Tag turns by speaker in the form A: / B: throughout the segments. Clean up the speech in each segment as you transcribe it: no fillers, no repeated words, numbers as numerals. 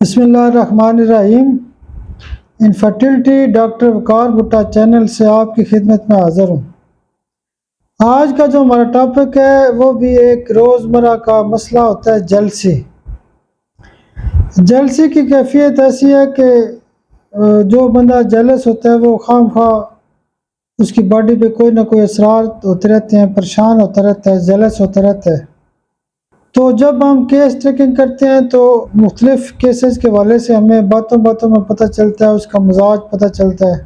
A: بسم اللہ الرحمن الرحیم۔ انفرٹیلٹی ڈاکٹر وقار بھٹا چینل سے آپ کی خدمت میں حاضر ہوں۔ آج کا جو ہمارا ٹاپک ہے وہ بھی ایک روزمرہ کا مسئلہ ہوتا ہے، جلسی۔ جلسی کی کیفیت ایسی ہے کہ جو بندہ جیلس ہوتا ہے وہ خواہ مخواہ اس کی باڈی پہ کوئی نہ کوئی اثرات ہوتے رہتے ہیں، پریشان ہوتا رہتا ہے، جیلس ہوتا رہتا ہے۔ تو جب ہم کیس ٹریکنگ کرتے ہیں تو مختلف کیسز کے حوالے سے ہمیں باتوں میں پتہ چلتا ہے، اس کا مزاج پتہ چلتا ہے۔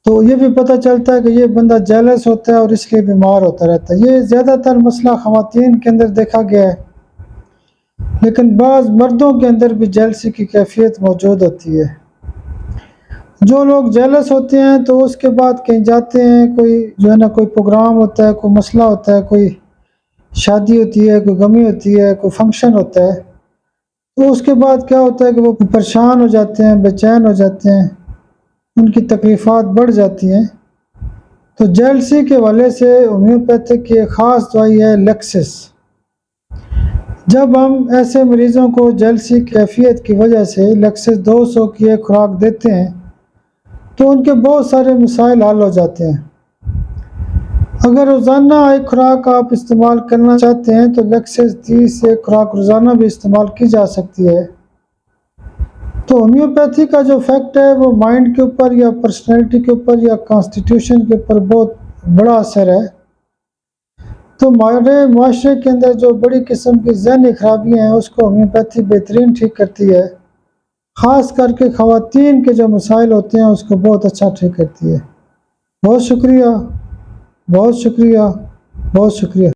A: تو یہ بھی پتہ چلتا ہے کہ یہ بندہ جیلس ہوتا ہے اور اس لیے بیمار ہوتا رہتا ہے۔ یہ زیادہ تر مسئلہ خواتین کے اندر دیکھا گیا ہے، لیکن بعض مردوں کے اندر بھی جیلسی کی کیفیت موجود ہوتی ہے۔ جو لوگ جیلس ہوتے ہیں تو اس کے بعد کہیں جاتے ہیں، کوئی پروگرام ہوتا ہے، کوئی مسئلہ ہوتا ہے، کوئی شادی ہوتی ہے، کوئی غمی ہوتی ہے، کوئی فنکشن ہوتا ہے، تو اس کے بعد کیا ہوتا ہے کہ وہ پریشان ہو جاتے ہیں، بے چین ہو جاتے ہیں، ان کی تکلیفات بڑھ جاتی ہیں۔ تو جیلسی کے حوالے سے ہومیوپیتھک کی ایک خاص دوائی ہے لیکسس۔ جب ہم ایسے مریضوں کو جیلسی کیفیت کی وجہ سے لیکسس 200 کی ایک خوراک دیتے ہیں تو ان کے بہت سارے مسائل حل ہو جاتے ہیں۔ اگر روزانہ ایک خوراک آپ استعمال کرنا چاہتے ہیں تو لیکسس 30 ایک خوراک روزانہ بھی استعمال کی جا سکتی ہے۔ تو ہومیوپیتھی کا جو فیکٹ ہے وہ مائنڈ کے اوپر یا پرسنالٹی کے اوپر یا کانسٹیٹیوشن کے اوپر بہت بڑا اثر ہے۔ تو ہمارے معاشرے کے اندر جو بڑی قسم کی ذہنی خرابیاں ہیں اس کو ہومیوپیتھی بہترین ٹھیک کرتی ہے، خاص کر کے خواتین کے جو مسائل ہوتے ہیں اس کو بہت اچھا ٹھیک کرتی ہے۔ بہت شکریہ، بہت شکریہ، بہت شکریہ۔